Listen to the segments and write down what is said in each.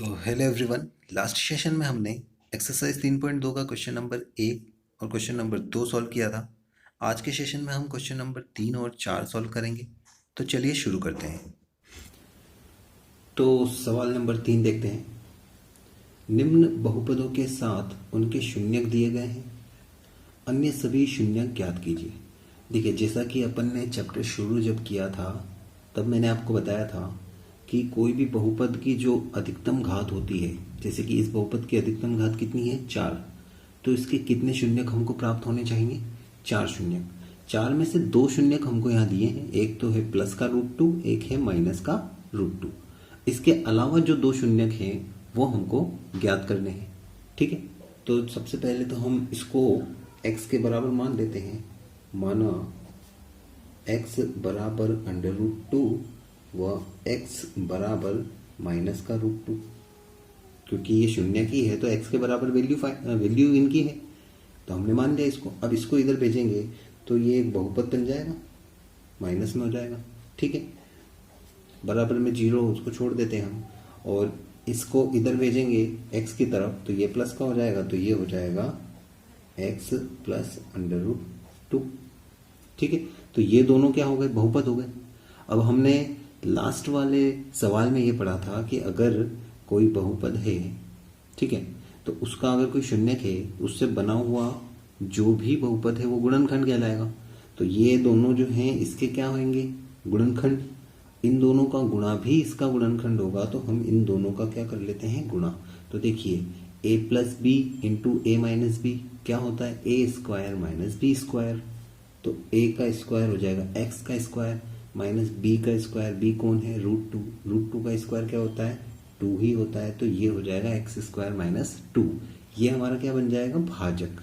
तो hello everyone. Last session में हमने एक्सरसाइज 3.2 का क्वेश्चन नंबर 1 और क्वेश्चन नंबर 2 सॉल्व किया था। आज के सेशन में हम क्वेश्चन नंबर 3 और 4 सॉल्व करेंगे। तो चलिए शुरू करते हैं। तो सवाल नंबर 3 देखते हैं। निम्न बहुपदों के साथ उनके शून्यक दिए गए हैं, अन्य सभी शून्यक ज्ञात कीजिए। देखिए, जैसा कि अपन ने चैप्टर शुरू जब किया था तब मैंने आपको बताया था कि कोई भी बहुपद की जो अधिकतम घात होती है, जैसे कि इस बहुपद की अधिकतम घात कितनी है, 4, तो इसके कितने शून्यक हमको प्राप्त होने चाहिए, 4 शून्यक। 4 में से 2 शून्यक हमको यहाँ दिए हैं, एक तो है प्लस का √2, एक है माइनस का √2। इसके अलावा जो 2 शून्यक हैं वो हमको ज्ञात करने हैं। ठीक है, तो सबसे पहले तो हम इसको x के बराबर मान लेते हैं। माना x बराबर √2 व x बराबर माइनस का √2, क्योंकि ये शून्य की है तो x के बराबर वैल्यू इनकी है, तो हमने मान लिया इसको। अब इसको इधर भेजेंगे तो ये एक बहुपद बन जाएगा, माइनस में हो जाएगा। ठीक है, बराबर में 0 उसको छोड़ देते हैं हम, और इसको इधर भेजेंगे x की तरफ तो ये प्लस का हो जाएगा, तो ये हो जाएगा x प्लस √2। ठीक है, तो ये दोनों क्या हो गए, बहुपद हो गए। अब हमने लास्ट वाले सवाल में ये पढ़ा था कि अगर कोई बहुपद है, ठीक है, तो उसका अगर कोई शून्यक है, उससे बना हुआ जो भी बहुपद है वो गुणनखंड कहलाएगा। तो ये दोनों जो हैं इसके क्या होंगे, गुणनखंड। इन दोनों का गुणा भी इसका गुणनखंड होगा, तो हम इन दोनों का क्या कर लेते हैं, गुणा। तो देखिए a plus B into A minus B क्या होता है, A square minus B square. तो a का स्क्वायर हो जाएगा x का स्क्वायर माइनस b का स्क्वायर। b कौन है, √2। √2 का स्क्वायर क्या होता है, 2 ही होता है, तो ये हो जाएगा x स्क्वायर माइनस 2। ये हमारा क्या बन जाएगा, भाजक।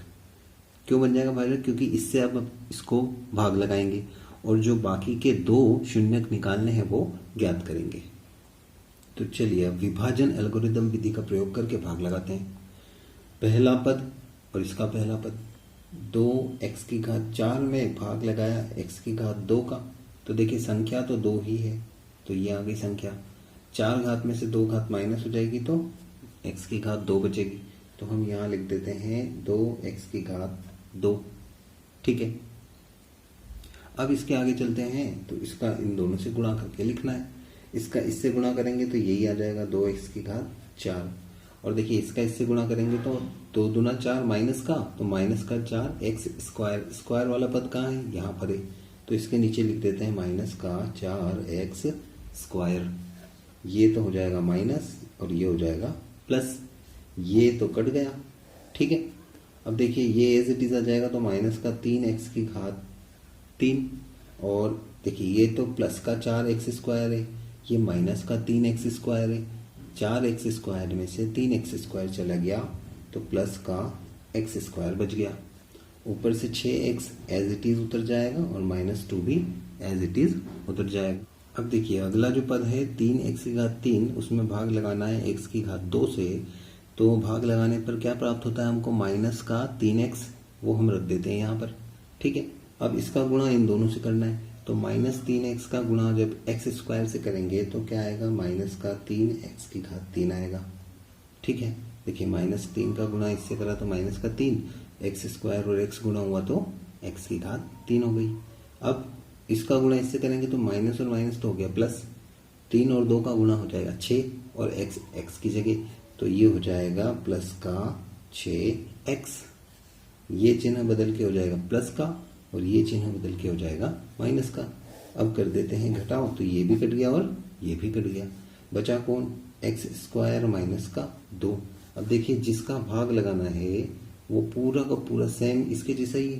क्यों बन जाएगा भाजक, क्योंकि इससे अब इसको भाग लगाएंगे और जो बाकी के 2 शून्यक निकालने हैं वो ज्ञात करेंगे। तो चलिए अब विभाजन एल्गोरिदम विधि का प्रयोग करके भाग लगाते हैं। पहला पद और इसका पहला पद, 2x की घात 4 में भाग लगाया x की घात 2 का, तो देखिए संख्या तो 2 ही है, तो ये आ गई संख्या। 4 घात में से 2 घात माइनस हो जाएगी तो x की घात 2 बचेगी, तो हम यहाँ लिख देते हैं 2x की घात 2। ठीक है, अब इसके आगे चलते हैं, तो इसका इन दोनों से गुणा करके लिखना है। इसका इससे गुणा करेंगे तो यही आ जाएगा 2x की घात 4, और देखिए इसका इससे गुणा करेंगे तो 2 दूना 4 माइनस का, तो माइनस का 4 x स्क्वायर। स्क्वायर वाला पद कहाँ है, यहाँ पर है, तो इसके नीचे लिख देते हैं माइनस का 4x स्क्वायर। ये तो हो जाएगा माइनस और ये हो जाएगा प्लस, ये तो कट गया। ठीक है, अब देखिए ये एज इट इज आ जाएगा, तो माइनस का 3x की घात 3, और देखिए ये तो प्लस का 4x स्क्वायर है, ये माइनस का 3x स्क्वायर है। 4x स्क्वायर में से 3x स्क्वायर चला गया तो प्लस का x स्क्वायर बच गया। ऊपर से 6x एज इट इज उतर जाएगा और -2 भी एज इट इज उतर जाएगा। अब देखिए अगला जो पद है 3x की घात 3, उसमें भाग लगाना है x की घात 2 से, तो भाग लगाने पर क्या प्राप्त होता है हमको, माइनस का 3x, वो हम रख देते हैं यहाँ पर। ठीक है, अब इसका गुणा इन दोनों से करना है, तो -3x का गुणा जब x स्क्वायर से करेंगे तो क्या आएगा, माइनस का 3x की घात 3 आएगा। ठीक है, देखिए -3 का गुणा इससे करा तो माइनस का 3, x स्क्वायर और x गुणा हुआ तो x की घात 3 हो गई। अब इसका गुणा इससे करेंगे तो माइनस और माइनस तो हो गया प्लस, 3 और 2 का गुणा हो जाएगा 6, और x की जगह, तो ये हो जाएगा प्लस का 6x। ये चिन्ह बदल के हो जाएगा प्लस का, और ये चिन्ह बदल के हो जाएगा माइनस का। अब कर देते हैं घटाओ, तो ये भी कट गया और ये भी कट गया, बचा कौन, x स्क्वायर माइनस का 2। अब देखिए जिसका भाग लगाना है वो पूरा का पूरा सेम इसके जैसा ही है,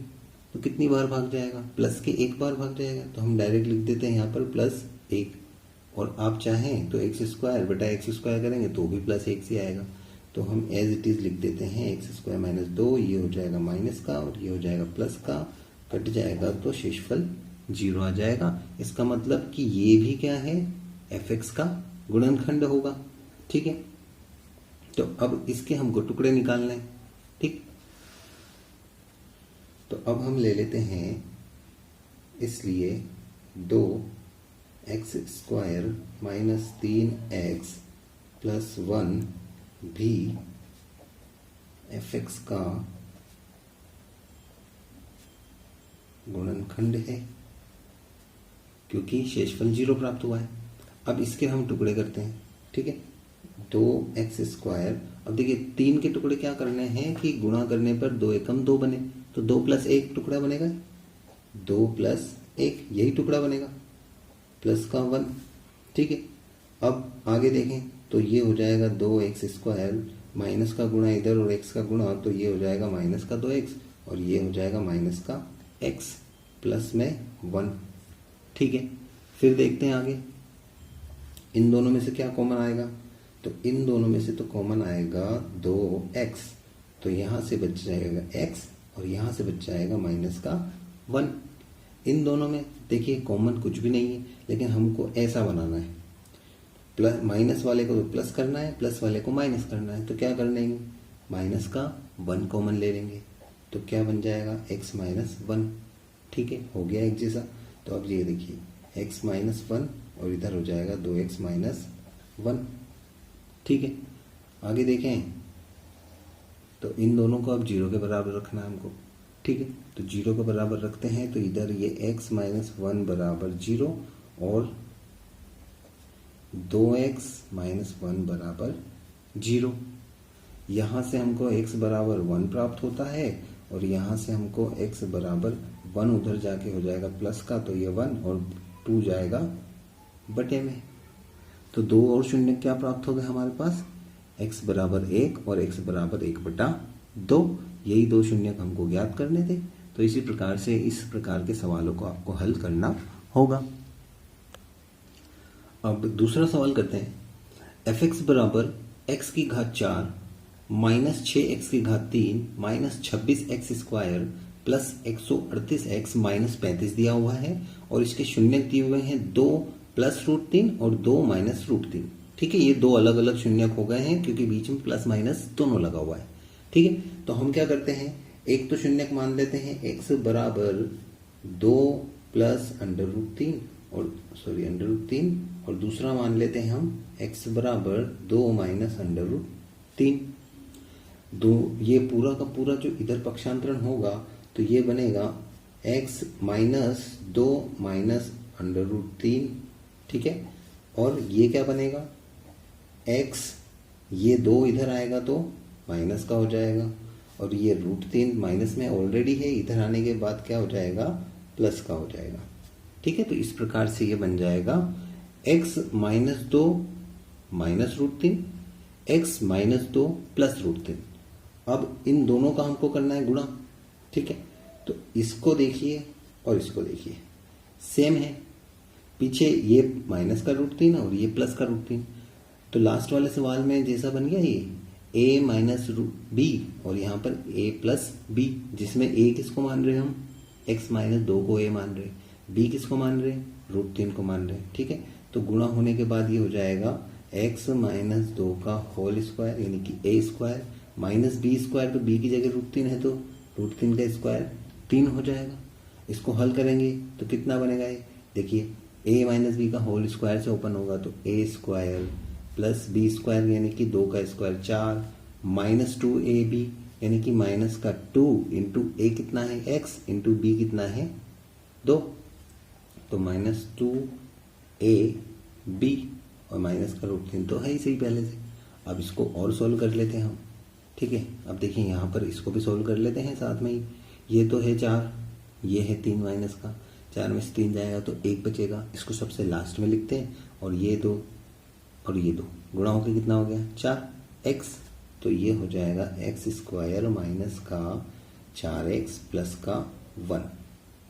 तो कितनी बार भाग जाएगा, प्लस के 1 बार भाग जाएगा, तो हम डायरेक्ट लिख देते हैं यहाँ पर +1। और आप चाहें तो x स्क्वायर बटा x स्क्वायर करेंगे तो भी +1 ही आएगा, तो हम एज इट इज लिख देते हैं x स्क्वायर माइनस 2, ये हो जाएगा माइनस का और ये हो जाएगा प्लस का, कट जाएगा तो शेषफल 0 आ जाएगा। इसका मतलब कि ये भी क्या है, fx का गुणनखंड होगा। ठीक है, तो अब इसके हमको टुकड़े निकालने हैं। ठीक, तो अब हम ले लेते हैं, इसलिए 2x square minus 3x plus 1 भी fx का गुणनखंड है, क्योंकि शेषफल 0 प्राप्त हुआ है। अब इसके हम टुकड़े करते हैं, ठीक है। 2x²। अब देखिए 3 के टुकड़े क्या करने हैं कि गुणा करने पर 2 एकम 2 बने, तो 2 + 1 टुकड़ा बनेगा, 2 + 1 यही टुकड़ा बनेगा, प्लस का 1, ठीक है। अब आगे देखें तो ये हो जाएगा 2x², माइनस का गुणा इधर और x का गुणा, तो ये हो जाएगा माइनस का 2x और ये हो जाएगा माइनस का x, प्लस में 1, ठीक है। फिर देखते हैं आगे इन दोनों में से क्या कॉमन आएगा, तो इन दोनों में से तो कॉमन आएगा 2x, तो यहाँ से बच जाएगा x और यहाँ से बच जाएगा माइनस का 1। इन दोनों में देखिए कॉमन कुछ भी नहीं है, लेकिन हमको ऐसा बनाना है, प्लस माइनस वाले को प्लस करना है, प्लस वाले को माइनस करना है, तो क्या कर लेंगे, माइनस का 1 कॉमन ले लेंगे, तो क्या बन जाएगा x - 1, ठीक है, हो गया एक जैसा। तो अब ये देखिए x - 1 और इधर हो जाएगा 2x - 1, ठीक है। आगे देखें तो इन दोनों को अब 0 के बराबर रखना है हमको, ठीक है। तो 0 के बराबर रखते हैं, तो इधर ये x - 1 बराबर 0 और 2x - 1 बराबर 0। यहाँ से हमको x बराबर 1 प्राप्त होता है और यहाँ से हमको x बराबर 1 उधर जाके हो जाएगा प्लस का, तो ये 1 और 2 जाएगा बटे में, तो 2 और शून्य क्या प्राप्त हो गए हमारे पास, x बराबर 1 और x बराबर 1/2, यही 2 शून्य हमको ज्ञात करने थे। तो इसी प्रकार से इस प्रकार के सवालों को आपको हल करना होगा। अब दूसरा सवाल करते हैं, fx बराबर x⁴ minus 6x⁻³ minus 26x² plus 138x minus 35 दिया हुआ है और इसके शून्य दिए हुए हैं 2 + √3 और 2 - √3, ठीक है। ये 2 अलग अलग शून्यक हो गए हैं क्योंकि बीच में प्लस माइनस दोनों लगा हुआ है, ठीक है। तो हम क्या करते हैं, एक तो शून्यक मान लेते हैं x बराबर 2 + √3 और दूसरा मान लेते हैं हम x बराबर 2 - √3। ये पूरा का पूरा जो इधर पक्षांतरण होगा तो ये बनेगा x - 2 - √3, ठीक है। और ये क्या बनेगा, x, ये 2 इधर आएगा तो माइनस का हो जाएगा और ये √3 माइनस में ऑलरेडी है, इधर आने के बाद क्या हो जाएगा, प्लस का हो जाएगा, ठीक है। तो इस प्रकार से ये बन जाएगा x - 2 - √3, x - 2 + √3। अब इन दोनों का हमको करना है गुणा, ठीक है। तो इसको देखिए और इसको देखिए सेम है, पीछे ये माइनस का √3 और ये प्लस का √3, तो लास्ट वाले सवाल में जैसा बन गया ये a - b और यहाँ पर a + b, जिसमें a किसको मान रहे हैं हम, x - 2 को a मान रहे, b किसको मान रहे हैं, √3 को मान रहे, ठीक है। तो गुणा होने के बाद ये हो जाएगा x - 2 का होल स्क्वायर यानी कि a² माइनस b², तो b की जगह √3 है तो √3 का स्क्वायर 3 हो जाएगा। इसको हल करेंगे तो कितना बनेगा, ये देखिए a - b का होल स्क्वायर से ओपन होगा तो a² प्लस b² यानी कि 2 का स्क्वायर 4 माइनस 2ab यानी कि माइनस का 2 इंटू a कितना है x इंटू b कितना है 2, तो माइनस 2ab और माइनस का √3 तो है ही सही पहले से। अब इसको और सॉल्व कर लेते हैं हम, ठीक है। अब देखिए यहाँ पर इसको भी सॉल्व कर लेते हैं साथ में ही, ये तो है 4, ये है 3 माइनस का, 4 में से 3 जाएगा तो 1 बचेगा, इसको सबसे लास्ट में लिखते हैं और ये 2 और ये 2 गुणा होकर कितना हो गया 4x, तो ये हो जाएगा x² माइनस का 4x प्लस का 1,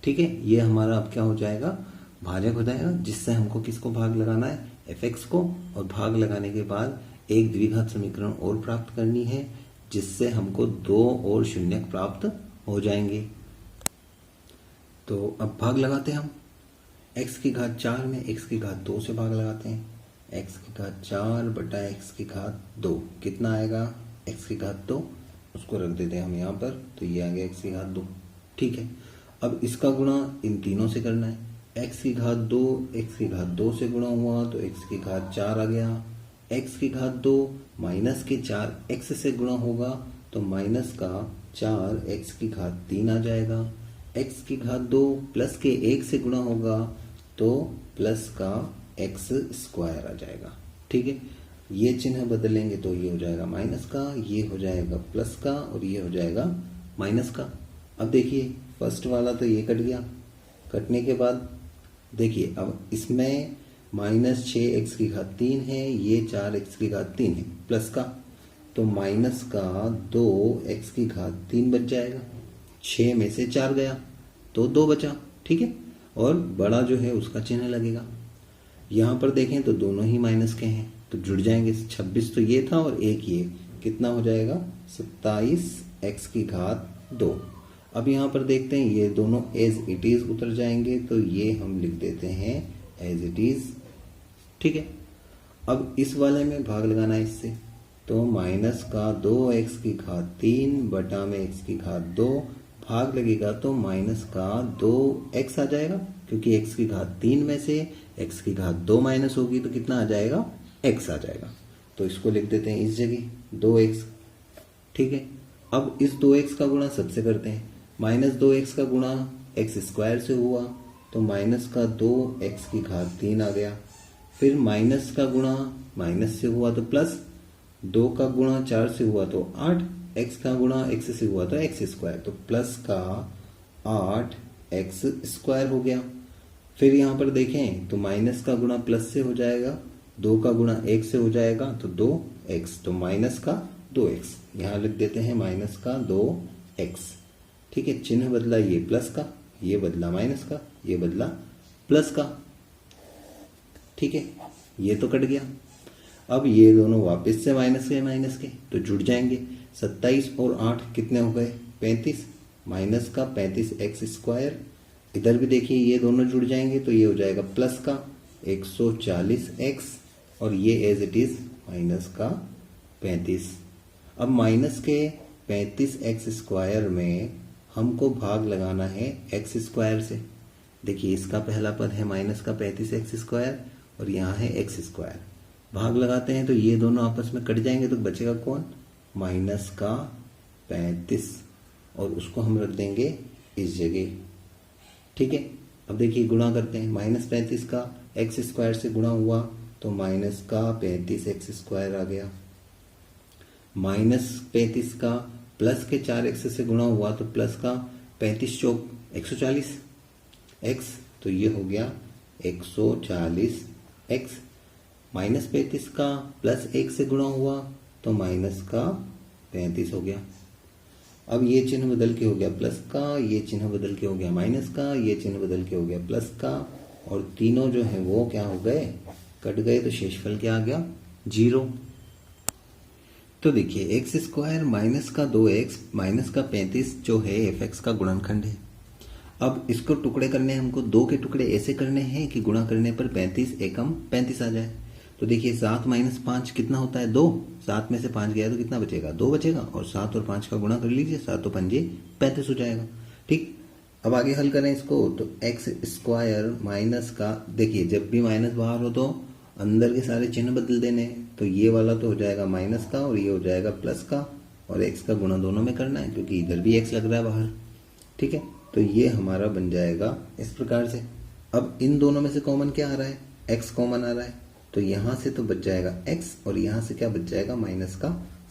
ठीक है। ये हमारा अब क्या हो जाएगा, भाजक हो जाएगा, जिससे हमको किसको भाग लगाना है, fx को, और भाग लगाने के बाद एक द्विघात समीकरण और प्राप्त करनी है जिससे हमको 2 और शून्यक प्राप्त हो जाएंगे। तो अब भाग लगाते हैं हम, x⁴ में x⁴ से भाग लगाते हैं, x⁴ बटा x⁴ कितना आएगा, x⁴, उसको रख देते हैं हम यहाँ पर, तो ये आ गया x⁴, ठीक है। अब इसका गुणा इन तीनों से करना है, x⁴ x⁴ से गुणा हुआ तो x⁴ आ गया x की घात 2 माइनस के 4x से गुणा होगा तो माइनस का 4x की घात 3 आ जाएगा। x की घात 2 प्लस के 1 से गुणा होगा तो प्लस का x स्क्वायर आ जाएगा। ठीक है, ये चिन्ह बदलेंगे तो ये हो जाएगा माइनस का, ये हो जाएगा प्लस का और ये हो जाएगा माइनस का। अब देखिए फर्स्ट वाला तो ये कट गया, कटने के बाद देखिए अब इसमें माइनस 6x की घात 3 है, ये 4x की घात 3 है प्लस का, तो माइनस का 2x की घात 3 बच जाएगा। 6 में से 4 गया तो 2 बचा। ठीक है, और बड़ा जो है उसका चिन्ह लगेगा। यहाँ पर देखें तो दोनों ही माइनस के हैं तो जुड़ जाएंगे। 26 तो ये था और एक ये, कितना हो जाएगा 27x की घात 2। अब यहाँ पर देखते हैं ये दोनों एज इट इज उतर जाएंगे तो ये हम लिख देते हैं एज इट इज। ठीक है, अब इस वाले में भाग लगाना है इससे, तो माइनस का 2x की घात 3 बटा में x की घात 2 भाग लगेगा तो माइनस का 2x आ जाएगा, क्योंकि x की घात 3 में से x की घात 2 माइनस होगी तो कितना आ जाएगा x आ जाएगा। तो इसको लिख देते हैं इस जगह 2x। ठीक है, अब इस 2x का गुणा सबसे करते हैं। माइनस 2x का गुणा x स्क्वायर से हुआ तो माइनस का 2x की घात 3 आ गया। फिर माइनस का गुणा माइनस से हुआ तो प्लस, 2 का गुणा 4 से हुआ तो 8, x का गुणा x से हुआ तो x स्क्वायर, तो प्लस का 8x स्क्वायर हो गया। फिर यहाँ पर देखें तो माइनस का गुणा प्लस से हो जाएगा, 2 का गुणा 1 से हो जाएगा तो 2x, तो माइनस का 2x, यहाँ लिख देते हैं माइनस का 2x। ठीक है, चिन्ह बदला, ये प्लस का, ये बदला माइनस का, ये बदला प्लस का। ठीक है, ये तो कट गया। अब ये दोनों वापस से माइनस के तो जुड़ जाएंगे। 27 और 8 कितने हो गए 35, माइनस का 35x स्क्वायर। इधर भी देखिए ये दोनों जुड़ जाएंगे तो ये हो जाएगा प्लस का 140x और ये एज इट इज माइनस का 35। अब माइनस के 35x स्क्वायर में हमको भाग लगाना है x स्क्वायर से। देखिए इसका पहला पद है माइनस का 35x स्क्वायर और यहाँ है x स्क्वायर। भाग लगाते हैं तो ये दोनों आपस में कट जाएंगे तो बचेगा कौन, माइनस का 35, और उसको हम रख देंगे इस जगह। ठीक है, अब देखिए गुणा करते हैं। माइनस 35 का x स्क्वायर से गुणा हुआ तो माइनस का 35x स्क्वायर आ गया। माइनस 35 का प्लस के 4x से गुणा हुआ तो प्लस का 35 चौक 140 x, तो ये हो गया 140 x। माइनस 35 का प्लस 1 से गुणा हुआ तो माइनस का 35 हो गया। अब ये चिन्ह बदल के हो गया प्लस का, ये चिन्ह बदल के हो गया माइनस का, ये चिन्ह बदल के हो गया प्लस का, और तीनों जो है वो क्या हो गए, कट गए, तो शेषफल क्या आ गया 0। तो देखिए एक्स स्क्वायर माइनस का 2x माइनस का 35 जो है fx का गुणनखंड है। अब इसको टुकड़े करने हैं हमको, 2 के टुकड़े ऐसे करने हैं कि गुणा करने पर 35 एकम 35 आ जाए। तो देखिए 7 माइनस 5 कितना होता है 2, 7 में से 5 गया तो कितना बचेगा 2 बचेगा, और 7 और 5 का गुणा कर लीजिए, 7 और 5 35 हो जाएगा। ठीक, अब आगे हल करें इसको, तो एक्स स्क्वायर माइनस का, देखिए जब भी माइनस बाहर हो तो अंदर के सारे चिन्ह बदल देने हैं, तो ये वाला तो हो जाएगा माइनस का और ये हो जाएगा प्लस का, और एक्स का गुणा दोनों में करना है क्योंकि इधर भी एक्स लग रहा है बाहर। ठीक है, तो ये हमारा बन जाएगा इस प्रकार से। अब इन दोनों में से कॉमन क्या आ रहा है, एक्स कॉमन आ रहा है, तो यहाँ से तो बच जाएगा एक्स और यहाँ से क्या बच जाएगा माइनस का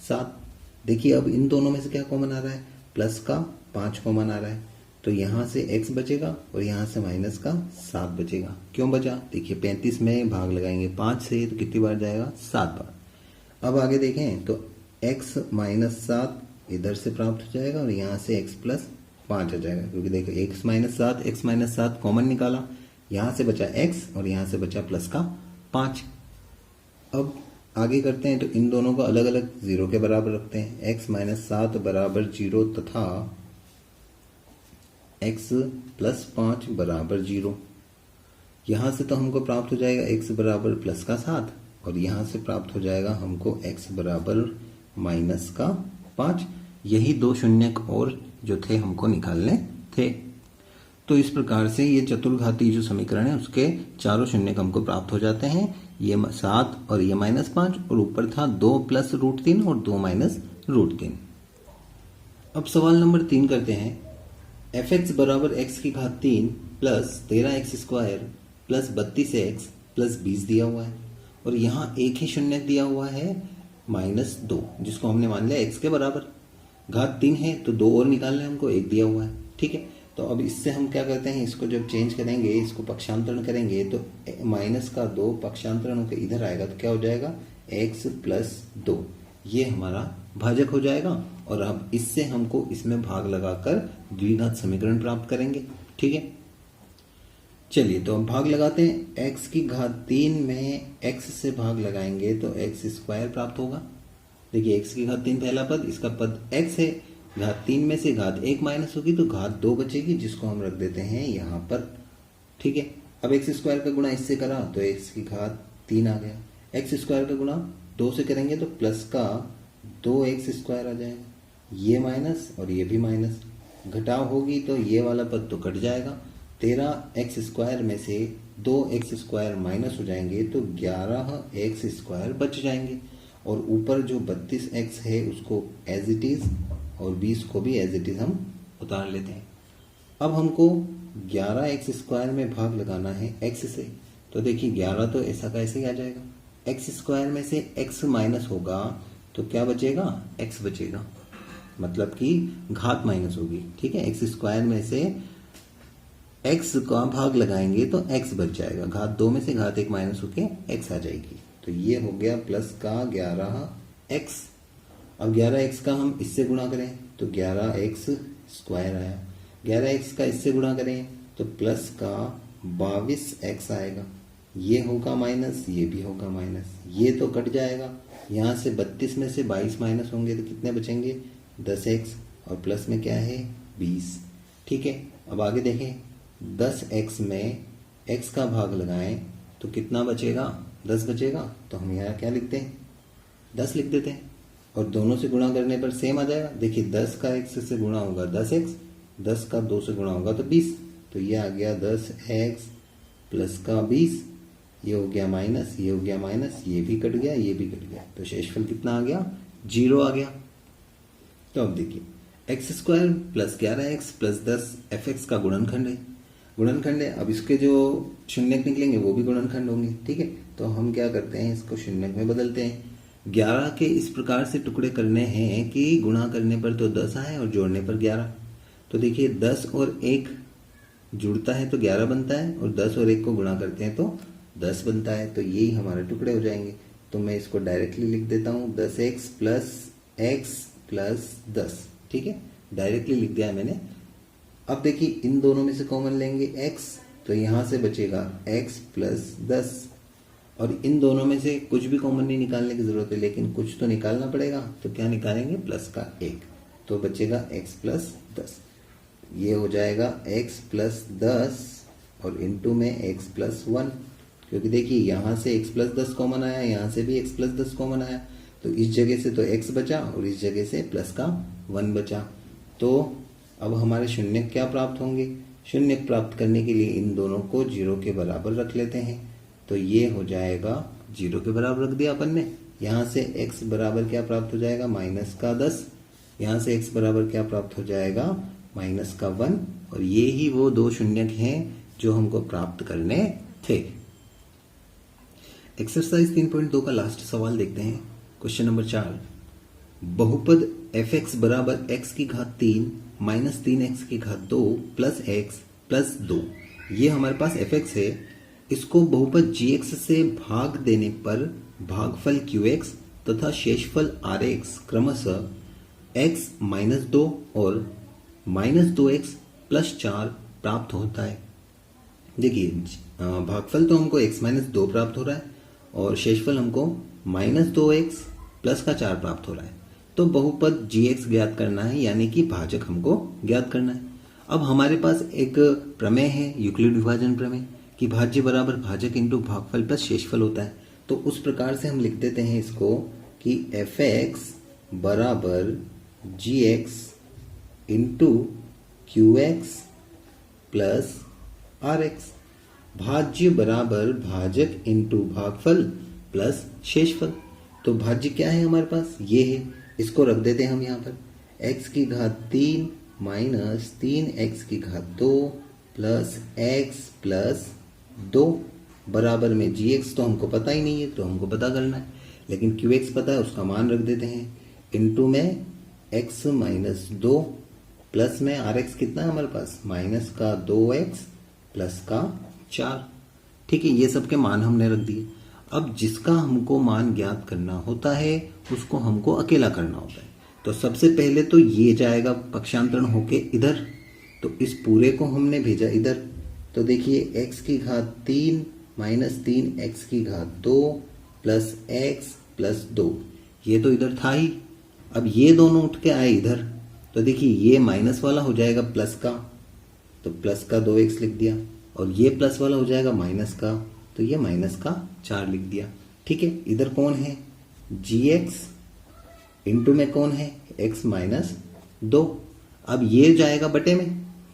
7। देखिए अब इन दोनों में से क्या कॉमन आ रहा है, प्लस का 5 कॉमन आ रहा है, तो यहाँ से x बचेगा और यहाँ से माइनस का 7 बचेगा। क्यों बचा, देखिए 35 में भाग लगाएंगे 5 से तो कितनी बार जाएगा 7 बार। अब आगे देखें तो x माइनस 7 इधर से प्राप्त हो जाएगा और यहाँ से x प्लस 5 आ जाएगा, क्योंकि देखो x माइनस 7 कॉमन निकाला, यहाँ से बचा x और यहाँ से बचा प्लस का 5। अब आगे करते हैं तो इन दोनों को अलग अलग 0 के बराबर रखते हैं, x माइनस 7 बराबर 0 तथा x प्लस 5 बराबर 0। यहाँ से तो हमको प्राप्त हो जाएगा x बराबर प्लस का 7 और यहाँ से प्राप्त हो जाएगा हमको x बराबर माइनस का 5। यही 2 शून्यक और जो थे हमको निकालने थे। तो इस प्रकार से ये चतुर्घातीय जो समीकरण है उसके चारों शून्यक हमको प्राप्त हो जाते हैं। ये 7 और ये -5 और ऊपर था 2 + √3 और 2 - √3। अब सवाल नंबर 3 करते हैं। f(x) बराबर x की घात 3 plus 13x² plus 32x plus 20 दिया हुआ है और यहाँ एक ही शून्य दिया हुआ है -2, जिसको हमने मान लिया x के बराबर। घात 3 है तो 2 और निकालना है हमको, 1 दिया हुआ है। ठीक है, तो अब इससे हम क्या करते हैं, इसको जब चेंज करेंगे, इसको पक्षांतरण करेंगे तो -2 पक्षांतरण होकर इधर आएगा तो क्या हो जाएगा, x + 2। ये हमारा भाजक हो जाएगा और अब इससे हमको इसमें भाग लगाकर द्विघात समीकरण प्राप्त करेंगे। ठीक है, चलिए तो हम भाग लगाते हैं। x की घात 3 में x से भाग लगाएंगे तो x² प्राप्त होगा। देखिए x की घात 3 पहला पद, इसका पद x है। घात 3 में से घात 1 माइनस होगी तो घात 2 बचेगी, जिसको हम रख देते हैं यहाँ पर। ठीक है, अब x² का गुणा इससे करा तो x की घात 3 आ गया। x² का गुणा 2 से करेंगे तो प्लस का 2x² आ जाएगा। ये माइनस और ये भी माइनस, घटाव होगी तो ये वाला पद तो कट जाएगा। 13x² में से 2x² माइनस हो जाएंगे तो 11x² बच जाएंगे और ऊपर जो 32x है उसको एज इट इज और 20 को भी एज इट इज हम उतार लेते हैं। अब हमको 11x² में भाग लगाना है x से, तो देखिए 11 तो ऐसा का ऐसे ही आ जाएगा। x² में से x माइनस होगा तो क्या बचेगा, x बचेगा, मतलब कि घात माइनस होगी। ठीक है, x² में से x का भाग लगाएंगे तो x बच जाएगा। घात 2 में से घात 1 माइनस होके x आ जाएगी। तो ये हो गया प्लस का 11x। अब 11x का हम इससे गुणा करें तो 11x² आया। 11x का इससे गुणा करें तो प्लस का 22x आएगा। ये होगा माइनस, ये भी होगा माइनस, ये तो कट जाएगा। यहाँ से 32 में से 22 माइनस होंगे तो कितने बचेंगे, 10x और प्लस में क्या है 20। ठीक है, अब आगे देखें, 10x में x का भाग लगाएं तो कितना बचेगा, 10 बचेगा। तो हम यहाँ क्या लिखते हैं, 10 लिख देते हैं और दोनों से गुणा करने पर सेम आ जाएगा। देखिए 10 का x से गुणा होगा 10x, 10 का 2 से गुणा होगा तो 20। तो ये आ गया 10x प्लस का 20। ये हो गया माइनस, ये हो गया माइनस, ये भी कट गया, ये भी कट गया। तो शेषफल कितना आ गया, 0 आ गया। तो अब देखिए x² plus 11x plus 10 fx का गुणनखंड है। गुणनखंड है, अब इसके जो शून्यक निकलेंगे वो भी गुणनखंड होंगे। ठीक है, तो हम क्या करते हैं, इसको शून्यक में बदलते हैं। 11 के इस प्रकार से टुकड़े करने हैं कि गुणा करने पर तो 10 आए और जोड़ने पर 11। तो देखिए 10 और 1 जुड़ता है तो 11 बनता है और 10 और 1 को गुणा करते हैं तो 10 बनता है। तो यही हमारे टुकड़े हो जाएंगे। तो मैं इसको डायरेक्टली लिख देता हूँ 10x प्लस x प्लस 10। ठीक है, डायरेक्टली लिख दिया मैंने। अब देखिए इन दोनों में से कॉमन लेंगे x, तो यहाँ से बचेगा x प्लस 10 और इन दोनों में से कुछ भी कॉमन नहीं निकालने की जरूरत है, लेकिन कुछ तो निकालना पड़ेगा। तो क्या निकालेंगे, प्लस का 1, तो बचेगा x प्लस 10। ये हो जाएगा x प्लस 10 और इनटू में x प्लस 1, क्योंकि देखिए यहाँ से x प्लस 10 कॉमन आया, यहाँ से भी x प्लस 10 कॉमन आया। तो इस जगह से तो x बचा और इस जगह से प्लस का 1 बचा। तो अब हमारे शून्य क्या प्राप्त होंगे, शून्य प्राप्त करने के लिए इन दोनों को 0 के बराबर रख लेते हैं। तो ये हो जाएगा 0 के बराबर रख दिया अपन ने। यहाँ से x बराबर क्या प्राप्त हो जाएगा, माइनस का 10। यहाँ से x बराबर क्या प्राप्त हो जाएगा, माइनस का 1। और ये ही वो दो शून्यक हैं जो हमको प्राप्त करने थे। एक्सरसाइज 3.2 का लास्ट सवाल देखते हैं। क्वेश्चन नंबर 4, बहुपद f(x) बराबर x की घात 3 माइनस 3x की घात 2 प्लस x प्लस 2, ये हमारे पास f(x) है। इसको बहुपद gx से भाग देने पर भागफल qx तथा शेषफल rx क्रमशः x माइनस 2 और माइनस 2x प्लस 4 प्राप्त होता है। देखिए भागफल तो हमको x माइनस 2 प्राप्त हो रहा है और शेषफल हमको माइनस 2x प्लस का 4 प्राप्त हो रहा है। तो बहुपद gx ज्ञात करना है, यानी कि भाजक हमको ज्ञात करना है। अब हमारे पास एक प्रमेय है, यूक्लिड विभाजन प्रमेय, कि भाज्य बराबर भाजक इंटू भागफल प्लस शेषफल होता है। तो उस प्रकार से हम लिख देते हैं इसको कि f(x) बराबर gx into qx plus R X. भाज्य बराबर भाजक इंटू भागफल प्लस शेषफल। तो भाज्य क्या है हमारे पास, ये है, इसको रख देते हैं हम यहाँ पर। x की घात 3 माइनस 3x की घात 2 प्लस x प्लस 2 बराबर में gx तो हमको पता ही नहीं है, तो हमको पता करना है, लेकिन qx पता है, उसका मान रख देते हैं। इंटू में x माइनस 2 प्लस में rx कितना है हमारे पास, माइनस का 2x प्लस का 4। ठीक है, ये सब के मान हमने रख दिए। अब जिसका हमको मान ज्ञात करना होता है उसको हमको अकेला करना होता है। तो सबसे पहले तो ये जाएगा पक्षांतरण होके इधर, तो इस पूरे को हमने भेजा इधर। तो देखिए x की घात 3 माइनस 3x की घात 2 प्लस x प्लस 2, ये तो इधर था ही। अब ये दोनों उठ के आए इधर, तो देखिए ये माइनस वाला हो जाएगा प्लस का, तो प्लस का 2x लिख दिया, और ये प्लस वाला हो जाएगा माइनस का, तो ये माइनस का 4 लिख दिया। ठीक है, इधर कौन है, gx, इंटू में कौन है, x माइनस 2। अब ये जाएगा बटे में।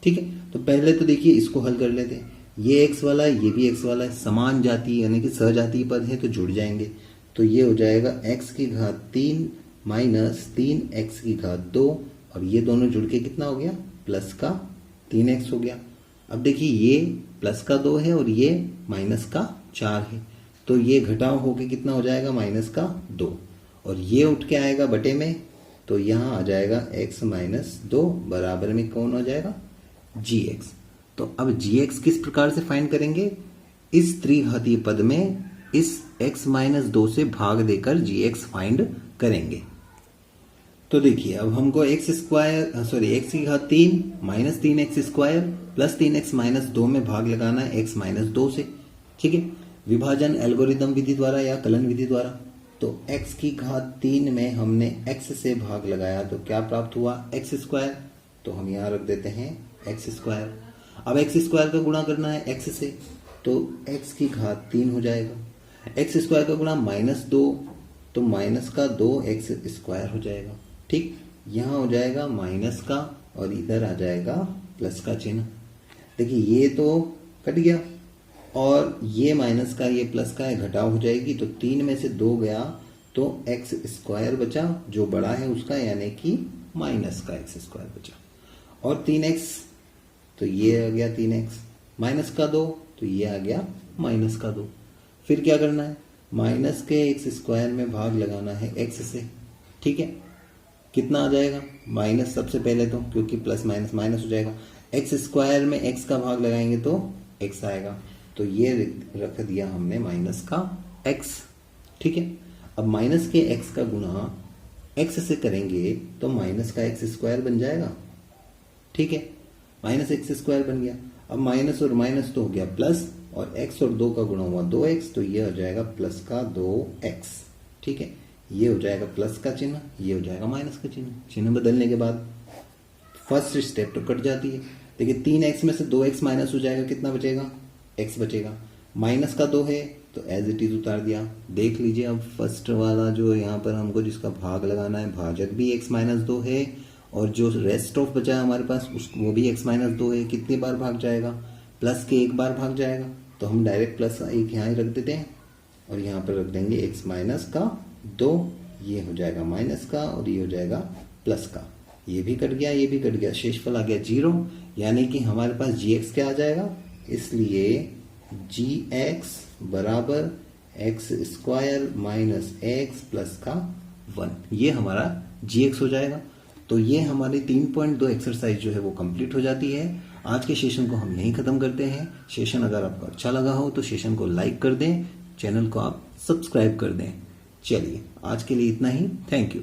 ठीक है, तो पहले तो देखिए इसको हल कर लेते हैं। ये x वाला है, ये भी x वाला है, समान जाति यानी कि सहजातीय पद है तो जुड़ जाएंगे। तो ये हो जाएगा x की घात 3 माइनस 3x की घात 2, और ये दोनों जुड़ के कितना हो गया, प्लस का 3x हो गया। अब देखिए ये प्लस का 2 है और ये माइनस का 4 है, तो ये घटाव होके कितना हो जाएगा, माइनस का 2, और ये उठ के आएगा बटे में, तो यहाँ आ जाएगा x माइनस 2 बराबर में कौन हो जाएगा, gx। तो अब gx किस प्रकार से फाइंड करेंगे, इस त्रिघातीय पद में इस x माइनस 2 से भाग देकर gx फाइंड करेंगे। तो देखिए अब हमको x की घात 3 minus 3x square plus 3x minus 2 में भाग लगाना है x माइनस 2 से। ठीक है, विभाजन एल्गोरिदम विधि द्वारा या कलन विधि द्वारा। तो x की घात 3 में हमने x से भाग लगाया तो क्या प्राप्त हुआ, x स्क्वायर, तो हम यहाँ रख देते हैं x स्क्वायर। अब x स्क्वायर का गुणा करना है x से, तो x की घात 3 हो जाएगा, x स्क्वायर का गुणा माइनस 2, तो माइनस का 2x स्क्वायर हो जाएगा। ठीक, यहाँ हो जाएगा माइनस का और इधर आ जाएगा प्लस का चिन्ह। देखिए ये तो कट गया और ये माइनस का ये प्लस का है, घटाव हो जाएगी, तो 3 में से 2 गया तो x स्क्वायर बचा जो बड़ा है उसका, यानी कि माइनस का x स्क्वायर बचा, और 3x, तो ये आ गया 3x, माइनस का 2, तो ये आ गया माइनस का 2। फिर क्या करना है, माइनस के x स्क्वायर में भाग लगाना है x से। ठीक है, कितना आ जाएगा, माइनस सबसे पहले तो, क्योंकि प्लस माइनस माइनस हो जाएगा, x स्क्वायर में x का भाग लगाएंगे तो x आएगा, तो ये रख दिया हमने माइनस का x। ठीक है, अब माइनस के x का गुणा x से करेंगे तो माइनस का x स्क्वायर बन जाएगा। ठीक है, माइनस x स्क्वायर बन गया। अब माइनस और माइनस तो हो गया प्लस, और x और 2 का गुणा हुआ 2x, तो ये हो जाएगा प्लस का 2x। ठीक है, ये हो जाएगा प्लस का चिन्ह, ये हो जाएगा माइनस का चिन्ह। चिन्ह बदलने के बाद फर्स्ट स्टेप तो कट जाती है। देखिए 3x में से 2x माइनस हो जाएगा, कितना बचेगा, x बचेगा। माइनस का 2 है तो एज इट इज उतार दिया। देख लीजिए अब फर्स्ट वाला जो यहाँ पर हमको जिसका भाग लगाना है, भाजक भी x माइनस 2 है, और जो रेस्ट ऑफ बचा है हमारे पास वो भी x माइनस 2 है। कितनी बार भाग जाएगा, प्लस के 1 बार भाग जाएगा, तो हम डायरेक्ट प्लस 1 यहाँ ही रख देते हैं, और यहाँ पर रख देंगे x माइनस का 2, ये हो जाएगा माइनस का, और ये हो जाएगा प्लस का। ये भी कट गया, ये भी कट गया, शेषफल आ गया 0, यानी कि हमारे पास gx क्या आ जाएगा, इसलिए gx बराबर x square minus x plus का 1, ये हमारा gx हो जाएगा। तो ये हमारी 3.2 एक्सरसाइज जो है वो कंप्लीट हो जाती है। आज के सेशन को हम यहीं ख़त्म करते हैं। सेशन अगर आपको अच्छा लगा हो तो सेशन को लाइक कर दें, चैनल को आप सब्सक्राइब कर दें। चलिए आज के लिए इतना ही, थैंक यू।